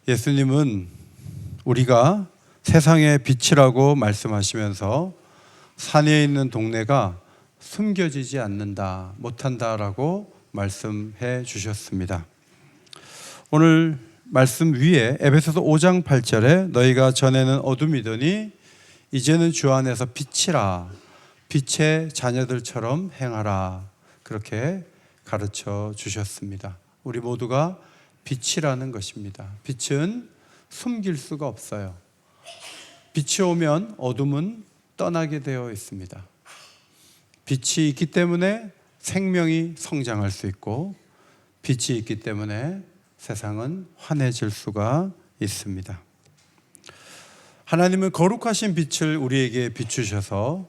예수님은 우리가 세상의 빛이라고 말씀하시면서 산에 있는 동네가 숨겨지지 않는다, 못한다라고 말씀해 주셨습니다. 오늘 말씀 위에 에베소서 5장 8절에 너희가 전에는 어둠이더니 이제는 주 안에서 빛이라, 빛의 자녀들처럼 행하라, 그렇게 가르쳐 주셨습니다. 우리 모두가 빛이라는 것입니다. 빛은 숨길 수가 없어요. 빛이 오면 어둠은 떠나게 되어 있습니다. 빛이 있기 때문에 생명이 성장할 수 있고, 빛이 있기 때문에 세상은 환해질 수가 있습니다. 하나님은 거룩하신 빛을 우리에게 비추셔서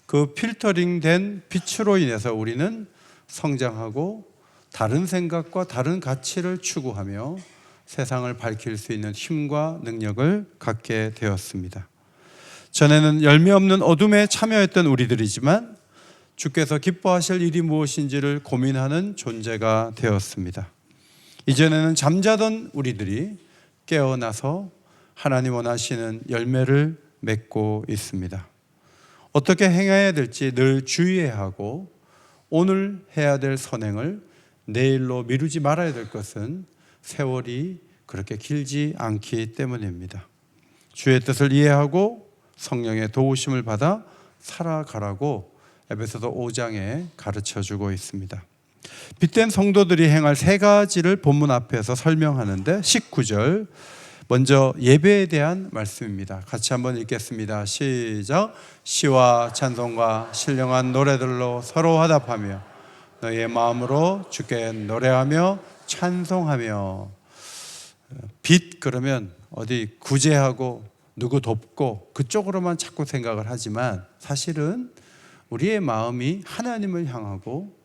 그 필터링된 빛으로 인해서 우리는 성장하고 다른 생각과 다른 가치를 추구하며 세상을 밝힐 수 있는 힘과 능력을 갖게 되었습니다. 전에는 열매 없는 어둠에 참여했던 우리들이지만 주께서 기뻐하실 일이 무엇인지를 고민하는 존재가 되었습니다. 이전에는 잠자던 우리들이 깨어나서 하나님 원하시는 열매를 맺고 있습니다. 어떻게 행해야 될지 늘 주의해야 하고, 오늘 해야 될 선행을 내일로 미루지 말아야 될 것은 세월이 그렇게 길지 않기 때문입니다. 주의 뜻을 이해하고 성령의 도우심을 받아 살아가라고 에베소서 5장에 가르쳐주고 있습니다. 빛된 성도들이 행할 세 가지를 본문 앞에서 설명하는데 19절 먼저 예배에 대한 말씀입니다. 같이 한번 읽겠습니다. 시작. 시와 찬송과 신령한 노래들로 서로 화답하며 너희의 마음으로 주께 노래하며 찬송하며. 빛 그러면 어디 구제하고 누구 돕고 그쪽으로만 자꾸 생각을 하지만, 사실은 우리의 마음이 하나님을 향하고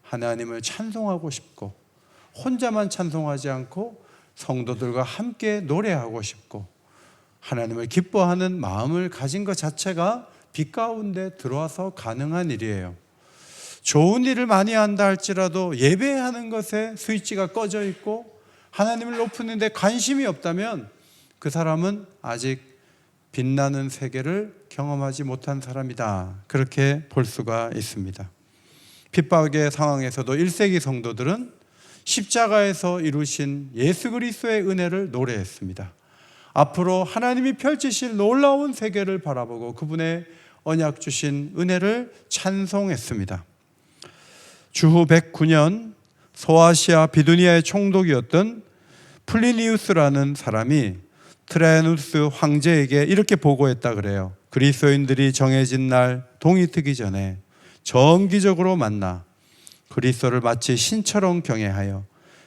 하나님을 찬송하고 싶고, 혼자만 찬송하지 않고 성도들과 함께 노래하고 싶고 하나님을 기뻐하는 마음을 가진 것 자체가 빛 가운데 들어와서 가능한 일이에요. 좋은 일을 많이 한다 할지라도 예배하는 것에 스위치가 꺼져 있고 하나님을 높이는 데 관심이 없다면 그 사람은 아직 빛나는 세계를 경험하지 못한 사람이다, 그렇게 볼 수가 있습니다. 핍박의 상황에서도 1세기 성도들은 십자가에서 이루신 예수 그리스도의 은혜를 노래했습니다. 앞으로 하나님이 펼치실 놀라운 세계를 바라보고 그분의 언약 주신 은혜를 찬송했습니다. 주후 109년 소아시아 비두니아의 총독이었던 플리니우스라는 사람이 트라야누스 황제에게 이렇게 보고했다 그래요. 그리스도인들이 정해진 날 동이 트기 전에 정기적으로 만나 그리스도를 마치 신처럼 경외하여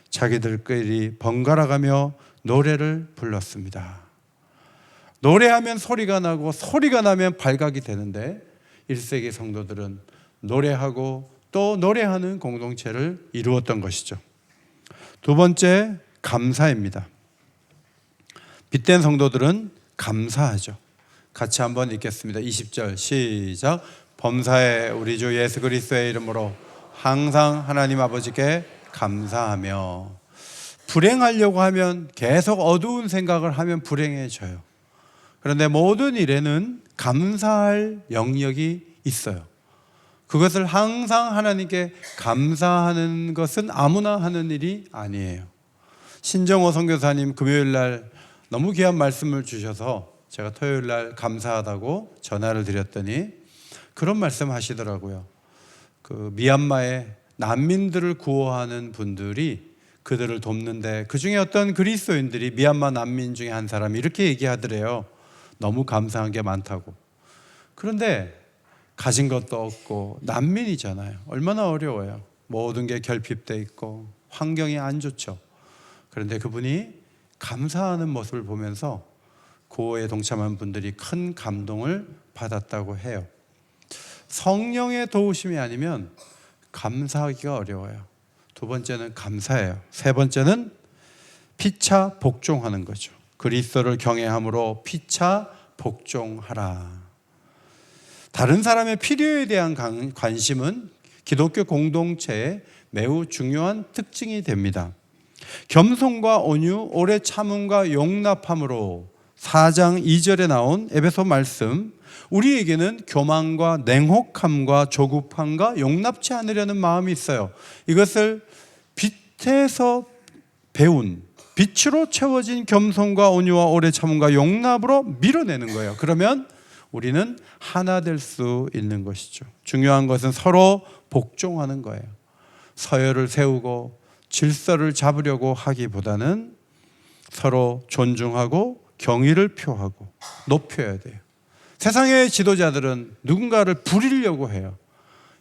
자기들끼리 번갈아가며 노래를 불렀습니다. 노래하면 소리가 나고 소리가 나면 발각이 되는데 1세기 성도들은 노래하고 또 노래하는 공동체를 이루었던 것이죠. 두 번째, 감사입니다. 빛된 성도들은 감사하죠. 같이 한번 읽겠습니다. 20절 시작. 범사에 우리 주 예수 그리스도의 이름으로 항상 하나님 아버지께 감사하며. 불행하려고 하면, 계속 어두운 생각을 하면 불행해져요. 그런데 모든 일에는 감사할 영역이 있어요. 그것을 항상 하나님께 감사하는 것은 아무나 하는 일이 아니에요. 신정호 선교사님 금요일 날 너무 귀한 말씀을 주셔서 제가 토요일 날 감사하다고 전화를 드렸더니 그런 말씀 하시더라고요. 그 미얀마의 난민들을 구호하는 분들이 그들을 돕는데 그 중에 어떤 그리스도인들이 미얀마 난민 중에 한 사람이 이렇게 얘기하더래요. 너무 감사한 게 많다고. 그런데 가진 것도 없고 난민이잖아요. 얼마나 어려워요. 모든 게 결핍돼 있고 환경이 안 좋죠. 그런데 그분이 감사하는 모습을 보면서 구호에 동참한 분들이 큰 감동을 받았다고 해요. 성령의 도우심이 아니면 감사하기가 어려워요. 두 번째는 감사예요. 세 번째는 피차 복종하는 거죠. 그리스도를 경외함으로 피차 복종하라. 다른 사람의 필요에 대한 관심은 기독교 공동체의 매우 중요한 특징이 됩니다. 겸손과 온유, 오래 참음과 용납함으로 4장 2절에 나온 에베소 말씀, 우리에게는 교만과 냉혹함과 조급함과 용납치 않으려는 마음이 있어요. 이것을 빛에서 배운, 빛으로 채워진 겸손과 온유와 오래 참음과 용납으로 밀어내는 거예요. 그러면 우리는 하나 될 수 있는 것이죠. 중요한 것은 서로 복종하는 거예요. 서열을 세우고 질서를 잡으려고 하기보다는 서로 존중하고 경의를 표하고 높여야 돼요. 세상의 지도자들은 누군가를 부리려고 해요.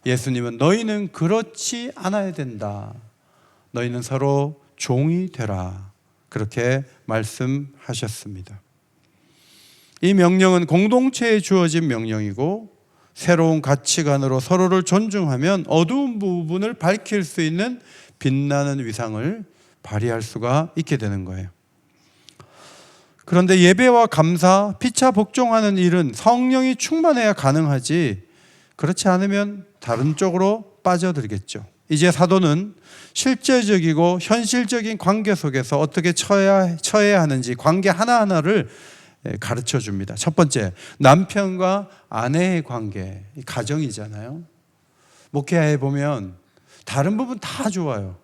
예수님은 너희는 그렇지 않아야 된다. 너희는 서로 종이 되라. 그렇게 말씀하셨습니다. 이 명령은 공동체에 주어진 명령이고 새로운 가치관으로 서로를 존중하면 어두운 부분을 밝힐 수 있는 빛나는 위상을 발휘할 수가 있게 되는 거예요. 그런데 예배와 감사, 피차 복종하는 일은 성령이 충만해야 가능하지, 그렇지 않으면 다른 쪽으로 빠져들겠죠. 이제 사도는 실제적이고 현실적인 관계 속에서 어떻게 처해야 하는지 관계 하나하나를 가르쳐 줍니다. 첫 번째, 남편과 아내의 관계, 가정이잖아요. 목회에 보면 다른 부분 다 좋아요.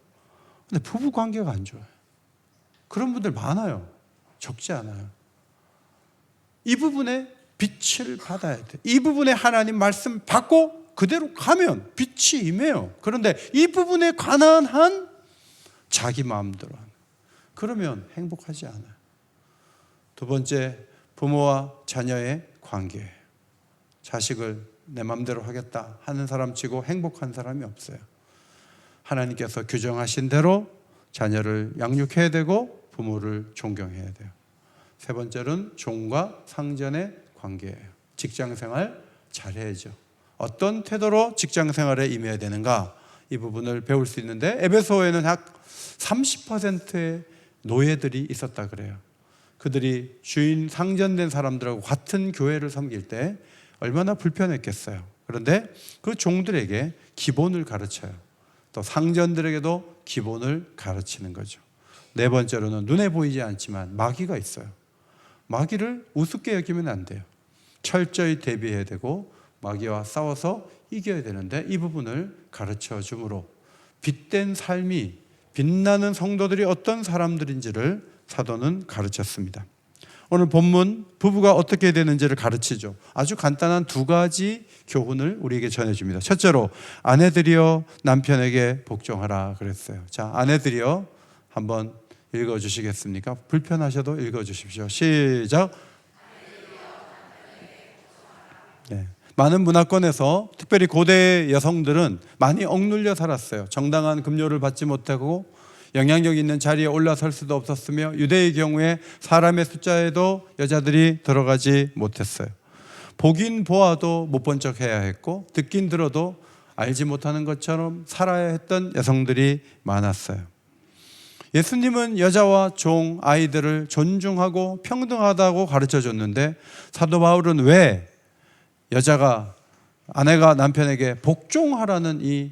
근데 부부 관계가 안 좋아요. 그런 분들 많아요. 적지 않아요. 이 부분에 빛을 받아야 돼. 이 부분에 하나님 말씀 받고 그대로 가면 빛이 임해요. 그런데 이 부분에 관한 한 자기 마음대로 하는, 그러면 행복하지 않아요. 두 번째, 부모와 자녀의 관계. 자식을 내 마음대로 하겠다 하는 사람 치고 행복한 사람이 없어요. 하나님께서 규정하신 대로 자녀를 양육해야 되고 부모를 존경해야 돼요. 세 번째는 종과 상전의 관계예요. 직장생활 잘해야죠. 어떤 태도로 직장생활에 임해야 되는가, 이 부분을 배울 수 있는데 에베소에는 약 30%의 노예들이 있었다 그래요. 그들이 주인 상전된 사람들하고 같은 교회를 섬길 때 얼마나 불편했겠어요. 그런데 그 종들에게 기본을 가르쳐요. 또 상전들에게도 기본을 가르치는 거죠. 네 번째로는 눈에 보이지 않지만 마귀가 있어요. 마귀를 우습게 여기면 안 돼요. 철저히 대비해야 되고 마귀와 싸워서 이겨야 되는데 이 부분을 가르쳐 주므로 빛된 삶이, 빛나는 성도들이 어떤 사람들인지를 사도는 가르쳤습니다. 오늘 본문, 부부가 어떻게 되는지를 가르치죠. 아주 간단한 두 가지 교훈을 우리에게 전해줍니다. 첫째로 아내들이여 남편에게 복종하라 그랬어요. 자, 아내들이여 한번 읽어주시겠습니까? 불편하셔도 읽어주십시오. 시작. 네. 많은 문화권에서 특별히 고대 여성들은 많이 억눌려 살았어요. 정당한 급료를 받지 못하고 영향력 있는 자리에 올라설 수도 없었으며 유대의 경우에 사람의 숫자에도 여자들이 들어가지 못했어요. 보긴 보아도 못 본 척 해야 했고 듣긴 들어도 알지 못하는 것처럼 살아야 했던 여성들이 많았어요. 예수님은 여자와 종, 아이들을 존중하고 평등하다고 가르쳐 줬는데 사도 바울은 왜 아내가 남편에게 복종하라는 이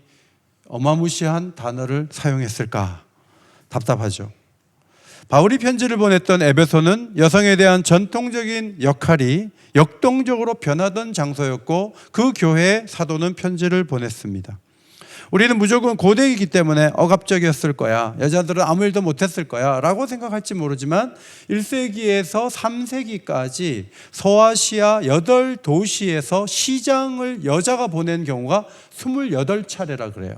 어마무시한 단어를 사용했을까? 답답하죠. 바울이 편지를 보냈던 에베소는 여성에 대한 전통적인 역할이 역동적으로 변하던 장소였고 그 교회에 사도는 편지를 보냈습니다. 우리는 무조건 고대이기 때문에 억압적이었을 거야, 여자들은 아무 일도 못했을 거야 라고 생각할지 모르지만 1세기에서 3세기까지 소아시아 8도시에서 시장을 여자가 보낸 경우가 28차례라 그래요.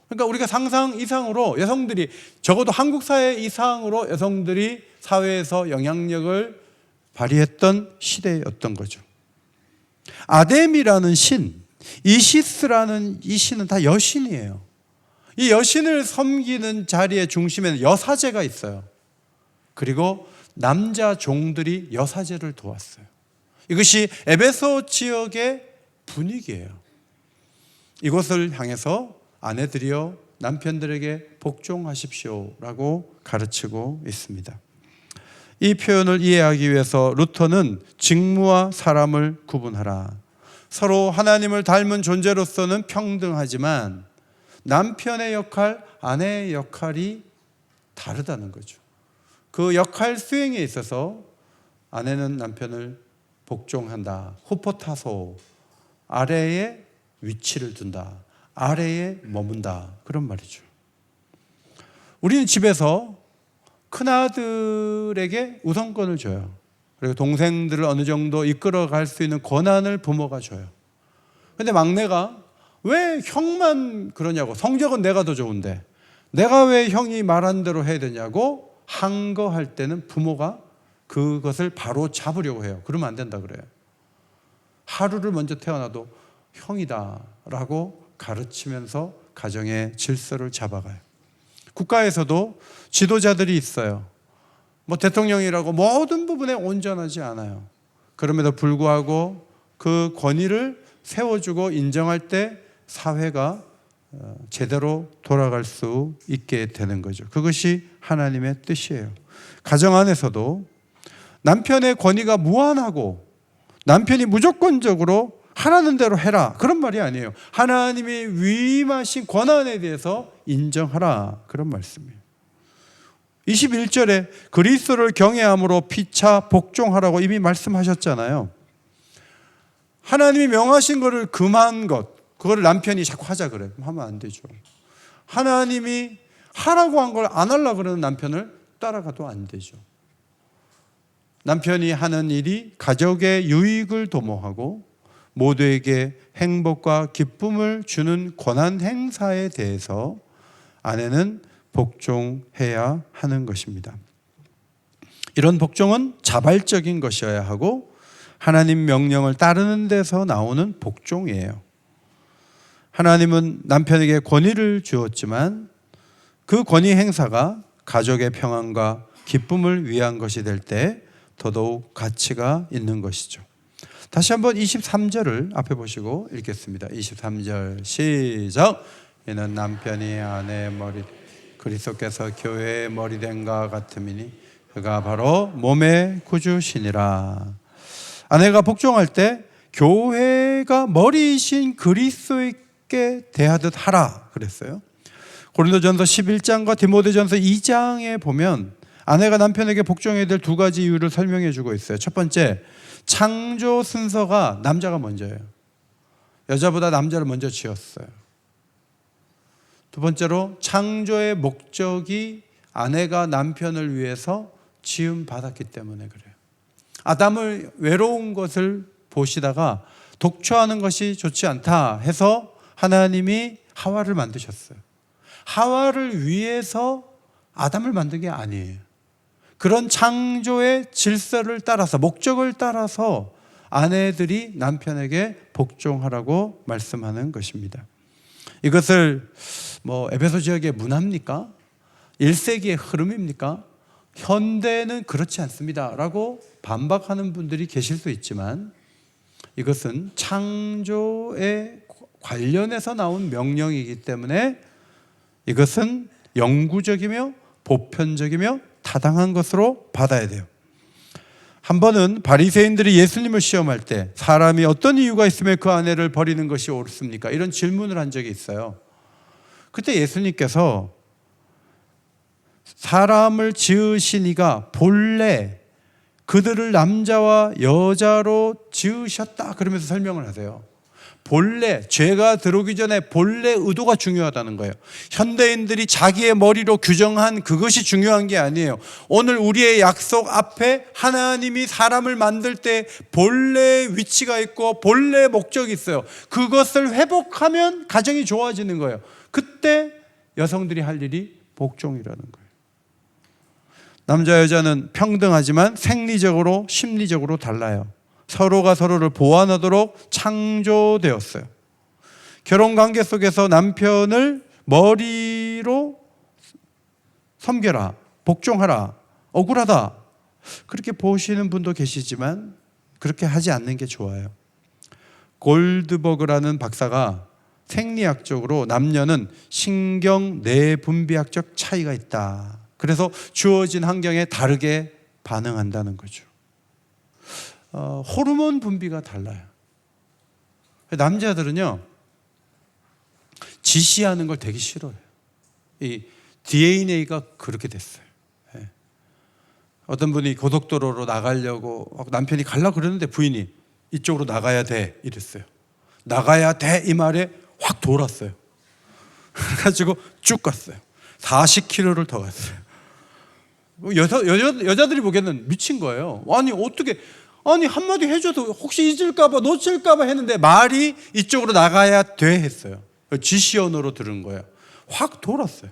그러니까 우리가 상상 이상으로 여성들이, 적어도 한국 사회 이상으로 여성들이 사회에서 영향력을 발휘했던 시대였던 거죠. 아뎀이라는 신, 이시스라는 이 신은 다 여신이에요. 이 여신을 섬기는 자리의 중심에는 여사제가 있어요. 그리고 남자 종들이 여사제를 도왔어요. 이것이 에베소 지역의 분위기예요. 이곳을 향해서 아내들이여 남편들에게 복종하십시오라고 가르치고 있습니다. 이 표현을 이해하기 위해서 루터는 직무와 사람을 구분하라. 서로 하나님을 닮은 존재로서는 평등하지만 남편의 역할, 아내의 역할이 다르다는 거죠. 그 역할 수행에 있어서 아내는 남편을 복종한다. 후포타소, 아래에 위치를 둔다. 아래에 머문다. 그런 말이죠. 우리는 집에서 큰아들에게 우선권을 줘요. 그리고 동생들을 어느 정도 이끌어갈 수 있는 권한을 부모가 줘요. 근데 막내가 왜 형만 그러냐고, 성적은 내가 더 좋은데 내가 왜 형이 말한 대로 해야 되냐고 항거할 때는 부모가 그것을 바로 잡으려고 해요. 그러면 안 된다 그래요. 하루를 먼저 태어나도 형이다 라고 가르치면서 가정의 질서를 잡아가요. 국가에서도 지도자들이 있어요. 뭐 대통령이라고 모든 부분에 온전하지 않아요. 그럼에도 불구하고 그 권위를 세워주고 인정할 때 사회가 제대로 돌아갈 수 있게 되는 거죠. 그것이 하나님의 뜻이에요. 가정 안에서도 남편의 권위가 무한하고 남편이 무조건적으로 하라는 대로 해라 그런 말이 아니에요. 하나님이 위임하신 권한에 대해서 인정하라 그런 말씀이에요. 21절에 그리스도를 경외함으로 피차 복종하라고 이미 말씀하셨잖아요. 하나님이 명하신 것을 금한 것, 그거를 남편이 자꾸 하자 그래요. 하면 안 되죠. 하나님이 하라고 한 걸 안 하려고 그러는 남편을 따라가도 안 되죠. 남편이 하는 일이 가족의 유익을 도모하고 모두에게 행복과 기쁨을 주는 권한 행사에 대해서 아내는 복종해야 하는 것입니다. 이런 복종은 자발적인 것이어야 하고 하나님 명령을 따르는 데서 나오는 복종이에요. 하나님은 남편에게 권위를 주었지만 그 권위 행사가 가족의 평안과 기쁨을 위한 것이 될 때 더더욱 가치가 있는 것이죠. 다시 한번 23절을 앞에 보시고 읽겠습니다. 23절 시작. 이는 남편이 아내의 머리 그리스도께서 교회의 머리된과 같음이니 그가 바로 몸의 구주시니라. 아내가 복종할 때 교회가 머리이신 그리스도께 대하듯 하라 그랬어요. 고린도전서 11장과 디모데전서 2장에 보면 아내가 남편에게 복종해야 될 두 가지 이유를 설명해 주고 있어요. 첫 번째, 창조 순서가 남자가 먼저예요. 여자보다 남자를 먼저 지었어요. 두 번째로 창조의 목적이 아내가 남편을 위해서 지음 받았기 때문에 그래요. 아담을 외로운 것을 보시다가 독초하는 것이 좋지 않다 해서 하나님이 하와를 만드셨어요. 하와를 위해서 아담을 만든 게 아니에요. 그런 창조의 질서를 따라서 목적을 따라서 아내들이 남편에게 복종하라고 말씀하는 것입니다. 이것을 에베소 지역의 문화입니까? 1세기의 흐름입니까? 현대는 그렇지 않습니다 라고 반박하는 분들이 계실 수 있지만 이것은 창조에 관련해서 나온 명령이기 때문에 이것은 영구적이며 보편적이며 타당한 것으로 받아야 돼요. 한 번은 바리새인들이 예수님을 시험할 때 사람이 어떤 이유가 있으면 그 아내를 버리는 것이 옳습니까? 이런 질문을 한 적이 있어요. 그때 예수님께서 사람을 지으신 이가 본래 그들을 남자와 여자로 지으셨다 그러면서 설명을 하세요. 본래, 죄가 들어오기 전에 본래 의도가 중요하다는 거예요. 현대인들이 자기의 머리로 규정한 그것이 중요한 게 아니에요. 오늘 우리의 약속 앞에 하나님이 사람을 만들 때 본래 위치가 있고 본래 목적이 있어요. 그것을 회복하면 가정이 좋아지는 거예요. 그때 여성들이 할 일이 복종이라는 거예요. 남자 여자는 평등하지만 생리적으로 심리적으로 달라요. 서로가 서로를 보완하도록 창조되었어요. 결혼관계 속에서 남편을 머리로 섬겨라, 복종하라, 억울하다 그렇게 보시는 분도 계시지만 그렇게 하지 않는 게 좋아요. 골드버그라는 박사가 생리학적으로 남녀는 신경 내분비학적 차이가 있다. 그래서 주어진 환경에 다르게 반응한다는 거죠. 호르몬 분비가 달라요. 남자들은요 지시하는 걸 되게 싫어해요. 이 DNA가 그렇게 됐어요. 예. 어떤 분이 고속도로로 나가려고 남편이 가려고 그러는데 부인이 이쪽으로 나가야 돼 이랬어요. 나가야 돼 이 말에 확 돌았어요. 그래가지고 쭉 갔어요. 40km를 더 갔어요. 여자들이 보기에는 미친 거예요. 아니 어떻게, 아니 한마디 해줘도 혹시 잊을까봐 놓칠까봐 했는데 말이 이쪽으로 나가야 돼 했어요. 지시언어로 들은 거예요. 확 돌았어요.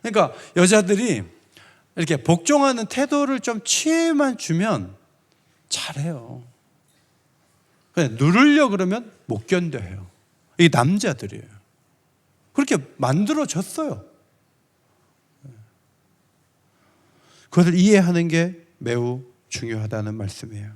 그러니까 여자들이 이렇게 복종하는 태도를 좀 취해만 주면 잘해요. 그냥 누르려 그러면 못 견뎌요. 이게 남자들이에요. 그렇게 만들어졌어요. 그것을 이해하는 게 매우 중요하다는 말씀이에요.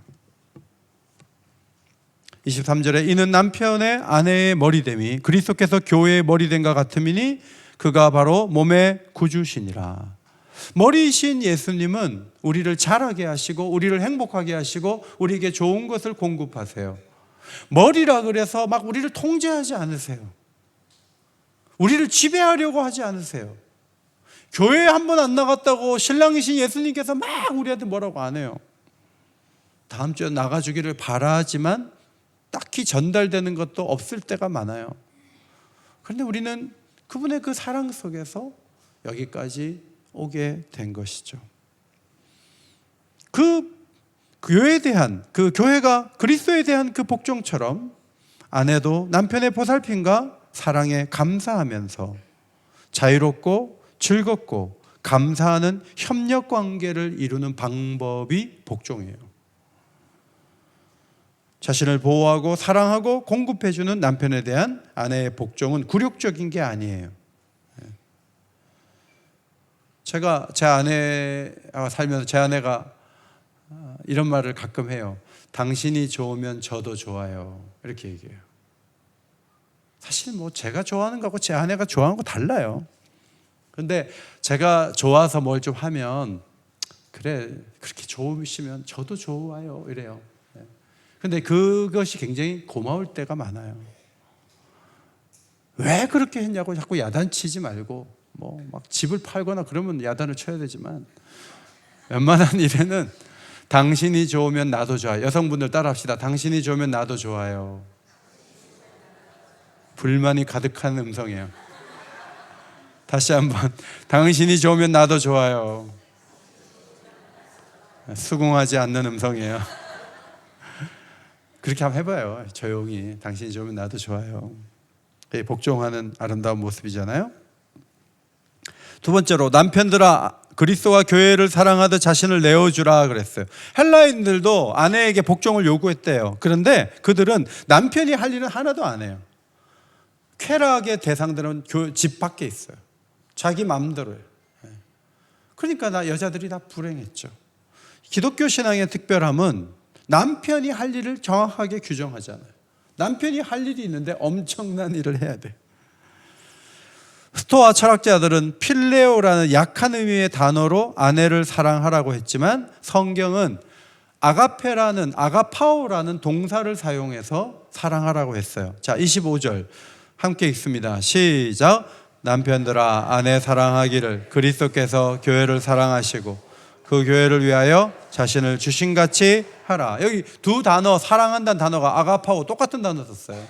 23절에 이는 남편의 아내의 머리됨이 그리스도께서 교회의 머리됨과 같음이니 그가 바로 몸의 구주시니라. 머리이신 예수님은 우리를 자라게 하시고 우리를 행복하게 하시고 우리에게 좋은 것을 공급하세요. 머리라 그래서 막 우리를 통제하지 않으세요. 우리를 지배하려고 하지 않으세요. 교회에 한 번 안 나갔다고 신랑이신 예수님께서 막 우리한테 뭐라고 안 해요. 다음 주에 나가주기를 바라지만 딱히 전달되는 것도 없을 때가 많아요. 그런데 우리는 그분의 그 사랑 속에서 여기까지 오게 된 것이죠. 그 교회에 대한, 그 교회가 그리스도에 대한 그 복종처럼 아내도 남편의 보살핌과 사랑에 감사하면서 자유롭고 즐겁고 감사하는 협력 관계를 이루는 방법이 복종이에요. 자신을 보호하고 사랑하고 공급해주는 남편에 대한 아내의 복종은 굴욕적인 게 아니에요. 제가 제 아내와 살면서 제 아내가 이런 말을 가끔 해요. 당신이 좋으면 저도 좋아요. 이렇게 얘기해요. 사실 뭐 제가 좋아하는 거하고 제 아내가 좋아하는 거 달라요. 근데 제가 좋아서 뭘 좀 하면 그래 그렇게 좋으시면 저도 좋아요 이래요. 근데 그것이 굉장히 고마울 때가 많아요. 왜 그렇게 했냐고 자꾸 야단치지 말고 뭐 막 집을 팔거나 그러면 야단을 쳐야 되지만 웬만한 일에는 당신이 좋으면 나도 좋아요. 여성분들 따라합시다. 당신이 좋으면 나도 좋아요. 불만이 가득한 음성이에요. 다시 한번 당신이 좋으면 나도 좋아요. 수긍하지 않는 음성이에요. 그렇게 한번 해봐요. 조용히 당신이 좋으면 나도 좋아요. 복종하는 아름다운 모습이잖아요. 두 번째로 남편들아 그리스도와 교회를 사랑하듯 자신을 내어주라 그랬어요. 헬라인들도 아내에게 복종을 요구했대요. 그런데 그들은 남편이 할 일은 하나도 안 해요. 쾌락의 대상들은 집 밖에 있어요. 자기 마음대로 해요. 그러니까 여자들이 다 불행했죠. 기독교 신앙의 특별함은 남편이 할 일을 정확하게 규정하잖아요. 남편이 할 일이 있는데 엄청난 일을 해야 돼. 스토아 철학자들은 필레오라는 약한 의미의 단어로 아내를 사랑하라고 했지만 성경은 아가페라는 아가파오라는 동사를 사용해서 사랑하라고 했어요. 자, 25절 함께 읽습니다. 시작. 남편들아 아내 사랑하기를 그리스도께서 교회를 사랑하시고 그 교회를 위하여 자신을 주신같이 하라. 여기 두 단어 사랑한다는 단어가 아가파오 똑같은 단어 썼어요.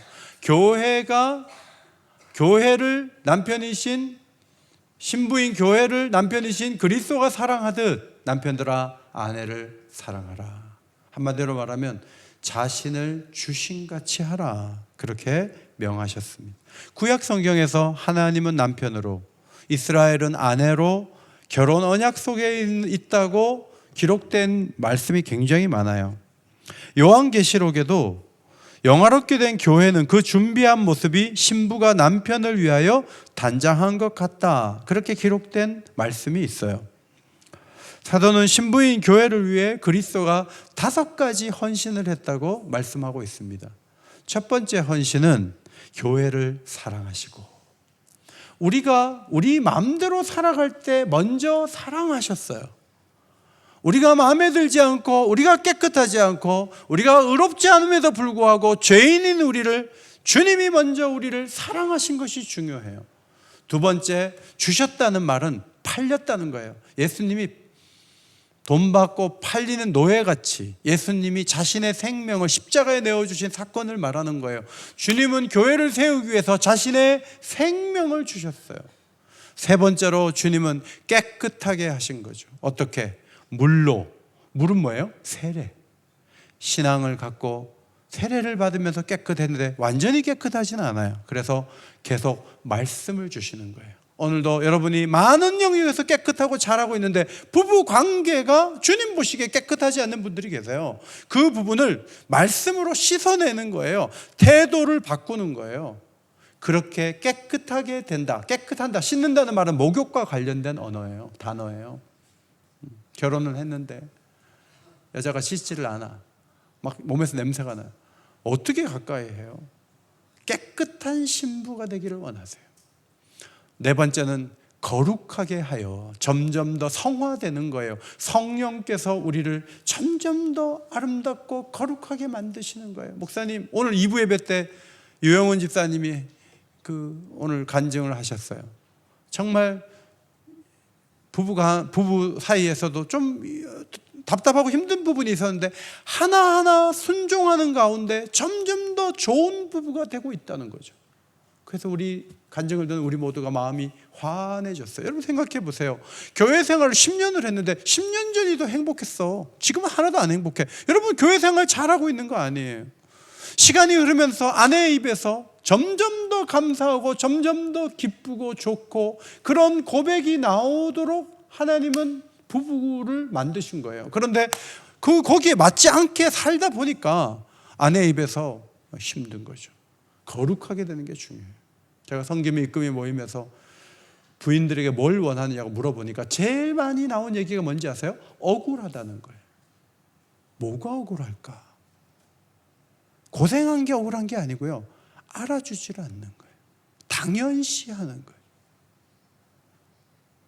교회를 남편이신 신부인 교회를 남편이신 그리스도가 사랑하듯 남편들아 아내를 사랑하라. 한마디로 말하면 자신을 주신같이 하라. 그렇게 명하셨습니다. 구약 성경에서 하나님은 남편으로 이스라엘은 아내로 결혼 언약 속에 있다고 기록된 말씀이 굉장히 많아요. 요한계시록에도 영화롭게 된 교회는 그 준비한 모습이 신부가 남편을 위하여 단장한 것 같다. 그렇게 기록된 말씀이 있어요. 사도는 신부인 교회를 위해 그리스도가 5가지 헌신을 했다고 말씀하고 있습니다. 첫 번째 헌신은 교회를 사랑하시고 우리가 우리 마음대로 살아갈 때 먼저 사랑하셨어요. 우리가 마음에 들지 않고 우리가 깨끗하지 않고 우리가 의롭지 않음에도 불구하고 죄인인 우리를 주님이 먼저 우리를 사랑하신 것이 중요해요. 두 번째, 주셨다는 말은 팔렸다는 거예요. 예수님이 돈 받고 팔리는 노예같이 예수님이 자신의 생명을 십자가에 내어주신 사건을 말하는 거예요. 주님은 교회를 세우기 위해서 자신의 생명을 주셨어요. 세 번째로 주님은 깨끗하게 하신 거죠. 어떻게? 물로. 물은 뭐예요? 세례. 신앙을 갖고 세례를 받으면서 깨끗했는데 완전히 깨끗하지는 않아요. 그래서 계속 말씀을 주시는 거예요. 오늘도 여러분이 많은 영역에서 깨끗하고 잘하고 있는데 부부 관계가 주님 보시기에 깨끗하지 않는 분들이 계세요. 그 부분을 말씀으로 씻어내는 거예요. 태도를 바꾸는 거예요. 그렇게 깨끗하게 된다. 깨끗한다. 씻는다는 말은 목욕과 관련된 언어예요. 단어예요. 결혼을 했는데 여자가 씻지를 않아. 막 몸에서 냄새가 나요. 어떻게 가까이 해요? 깨끗한 신부가 되기를 원하세요. 네 번째는 거룩하게 하여 점점 더 성화되는 거예요. 성령께서 우리를 점점 더 아름답고 거룩하게 만드시는 거예요. 목사님, 오늘 2부 예배 때 유영원 집사님이 오늘 간증을 하셨어요. 정말 부부 사이에서도 좀 답답하고 힘든 부분이 있었는데 하나하나 순종하는 가운데 점점 더 좋은 부부가 되고 있다는 거죠. 그래서 우리 간증을 듣는 우리 모두가 마음이 환해졌어요. 여러분 생각해 보세요. 교회 생활을 10년을 했는데 10년 전이 더 행복했어. 지금은 하나도 안 행복해. 여러분 교회 생활 잘하고 있는 거 아니에요. 시간이 흐르면서 아내의 입에서 점점 더 감사하고 점점 더 기쁘고 좋고 그런 고백이 나오도록 하나님은 부부를 만드신 거예요. 그런데 거기에 맞지 않게 살다 보니까 아내의 입에서 힘든 거죠. 거룩하게 되는 게 중요해요. 제가 성김이 입금이 모임에서 부인들에게 뭘 원하느냐고 물어보니까 제일 많이 나온 얘기가 뭔지 아세요? 억울하다는 거예요. 뭐가 억울할까? 고생한 게 억울한 게 아니고요. 알아주지를 않는 거예요. 당연시하는 거예요.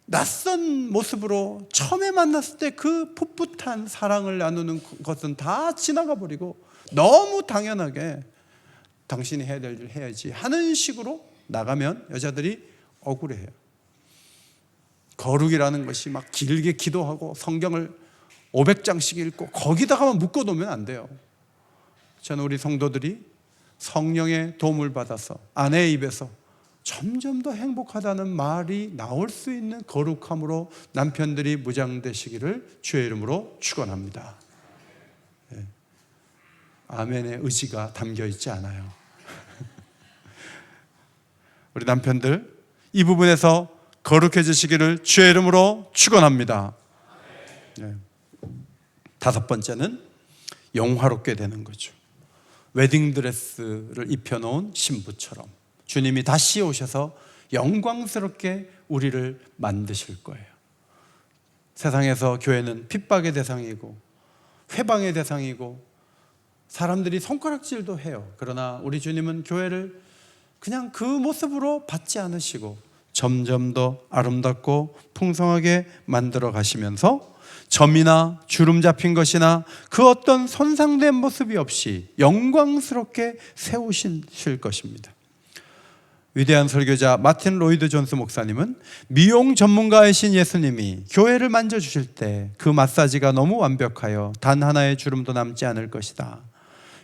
낯선 모습으로 처음에 만났을 때 그 풋풋한 사랑을 나누는 것은 다 지나가 버리고 너무 당연하게 당신이 해야 될 일 해야지 하는 식으로 나가면 여자들이 억울해요. 거룩이라는 것이 막 길게 기도하고 성경을 500장씩 읽고 거기다가만 묶어놓으면 안 돼요. 저는 우리 성도들이 성령의 도움을 받아서 아내의 입에서 점점 더 행복하다는 말이 나올 수 있는 거룩함으로 남편들이 무장되시기를 주의 이름으로 축원합니다. 네. 아멘의 의지가 담겨 있지 않아요. 우리 남편들 이 부분에서 거룩해지시기를 주의 이름으로 축원합니다. 네. 다섯 번째는 영화롭게 되는 거죠. 웨딩드레스를 입혀놓은 신부처럼 주님이 다시 오셔서 영광스럽게 우리를 만드실 거예요. 세상에서 교회는 핍박의 대상이고 회방의 대상이고 사람들이 손가락질도 해요. 그러나 우리 주님은 교회를 그냥 그 모습으로 받지 않으시고 점점 더 아름답고 풍성하게 만들어 가시면서 점이나 주름 잡힌 것이나 그 어떤 손상된 모습이 없이 영광스럽게 세우실 것입니다. 위대한 설교자 마틴 로이드 존스 목사님은 미용 전문가이신 예수님이 교회를 만져주실 때 그 마사지가 너무 완벽하여 단 하나의 주름도 남지 않을 것이다.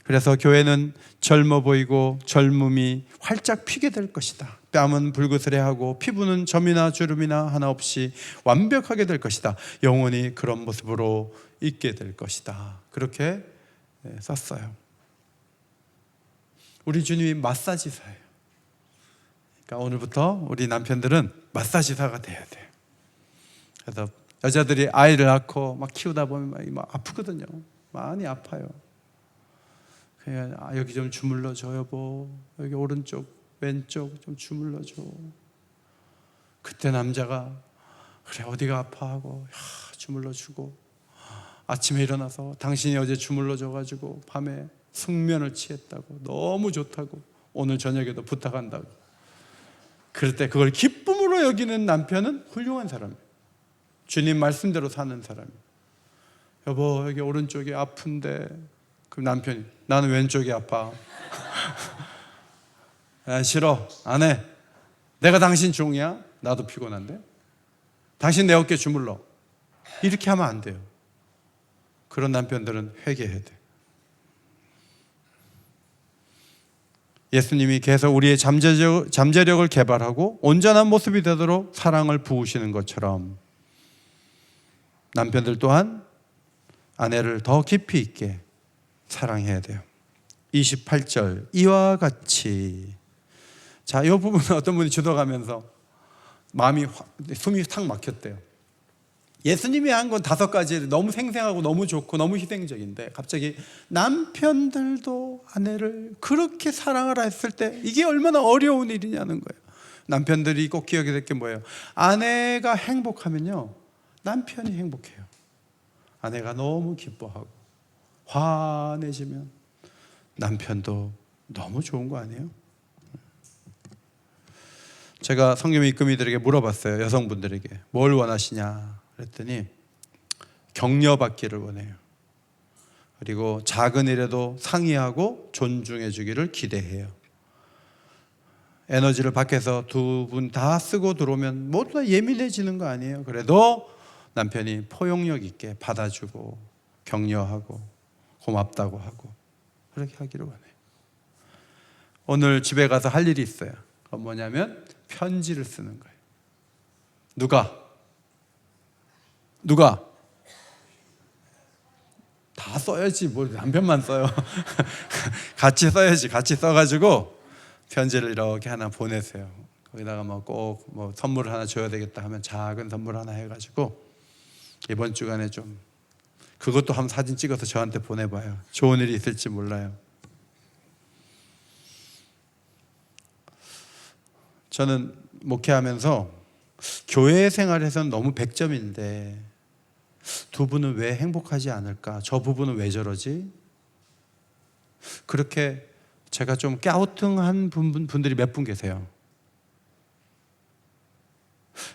그래서 교회는 젊어 보이고 젊음이 활짝 피게 될 것이다. 뺨은 불그스레하고 피부는 점이나 주름이나 하나 없이 완벽하게 될 것이다. 영원히 그런 모습으로 있게 될 것이다. 그렇게 썼어요. 우리 주님이 마사지사예요. 그러니까 오늘부터 우리 남편들은 마사지사가 돼야 돼요. 그래서 여자들이 아이를 낳고 막 키우다 보면 막 아프거든요. 많이 아파요. 그냥 여기 좀 주물러줘 여보, 여기 오른쪽 왼쪽 좀 주물러줘. 그때 남자가 그래 어디가 아파하고 주물러주고 아침에 일어나서 당신이 어제 주물러줘가지고 밤에 숙면을 취했다고 너무 좋다고 오늘 저녁에도 부탁한다고. 그럴 때 그걸 기쁨으로 여기는 남편은 훌륭한 사람이에요. 주님 말씀대로 사는 사람이에요. 여보 여기 오른쪽이 아픈데 그럼 남편이 나는 왼쪽이 아파. 아, 싫어 안 해. 내가 당신 종이야? 나도 피곤한데? 당신 내 어깨 주물러. 이렇게 하면 안 돼요. 그런 남편들은 회개해야 돼. 예수님이 계속 우리의 잠재력을 개발하고 온전한 모습이 되도록 사랑을 부으시는 것처럼 남편들 또한 아내를 더 깊이 있게 사랑해야 돼요. 28절 이와 같이. 자, 이 부분은 어떤 분이 주도가면서 숨이 탁 막혔대요. 예수님이 한 건 5가지 너무 생생하고 너무 좋고 너무 희생적인데 갑자기 남편들도 아내를 그렇게 사랑하라 했을 때 이게 얼마나 어려운 일이냐는 거예요. 남편들이 꼭 기억해야 될 게 뭐예요? 아내가 행복하면요 남편이 행복해요. 아내가 너무 기뻐하고 화내지면 남편도 너무 좋은 거 아니에요? 제가 성경 입금이들에게 물어봤어요. 여성분들에게 뭘 원하시냐 그랬더니 격려받기를 원해요. 그리고 작은 일에도 상의하고 존중해 주기를 기대해요. 에너지를 밖에서 두 분 다 쓰고 들어오면 모두 다 예민해지는 거 아니에요? 그래도 남편이 포용력 있게 받아주고 격려하고 고맙다고 하고 그렇게 하기를 원해요. 오늘 집에 가서 할 일이 있어요. 그건 뭐냐면 편지를 쓰는 거예요. 누가? 다 써야지 뭘 남편만 써요. 같이 써야지. 같이 써가지고 편지를 이렇게 하나 보내세요. 거기다가 꼭 선물을 하나 줘야 되겠다 하면 작은 선물 하나 해가지고 이번 주간에 좀 그것도 한번 사진 찍어서 저한테 보내봐요. 좋은 일이 있을지 몰라요. 저는 목회하면서 교회 생활에서는 너무 100점인데 두 분은 왜 행복하지 않을까? 저 부부는 왜 저러지? 그렇게 제가 좀 갸우뚱한 분들이 몇 분 계세요.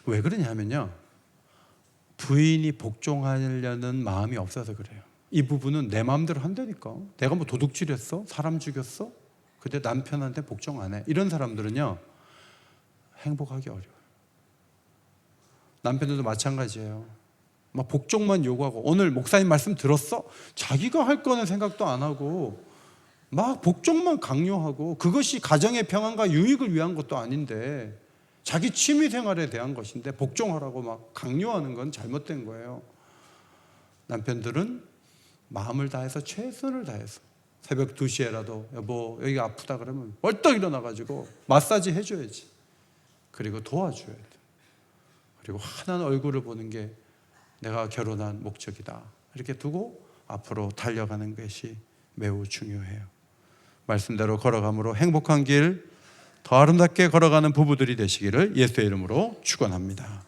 왜 그러냐면요 부인이 복종하려는 마음이 없어서 그래요. 이 부부는 내 마음대로 한다니까. 내가 뭐 도둑질했어? 사람 죽였어? 근데 남편한테 복종 안 해. 이런 사람들은요 행복하기 어려워요. 남편들도 마찬가지예요. 막 복종만 요구하고 오늘 목사님 말씀 들었어? 자기가 할 거는 생각도 안 하고 막 복종만 강요하고 그것이 가정의 평안과 유익을 위한 것도 아닌데 자기 취미 생활에 대한 것인데 복종하라고 막 강요하는 건 잘못된 거예요. 남편들은 마음을 다해서 최선을 다해서 새벽 2시에라도 여보 여기가 아프다 그러면 벌떡 일어나가지고 마사지 해줘야지. 그리고 도와줘야 돼. 그리고 환한 얼굴을 보는 게 내가 결혼한 목적이다. 이렇게 두고 앞으로 달려가는 것이 매우 중요해요. 말씀대로 걸어감으로 행복한 길 더 아름답게 걸어가는 부부들이 되시기를 예수의 이름으로 축원합니다.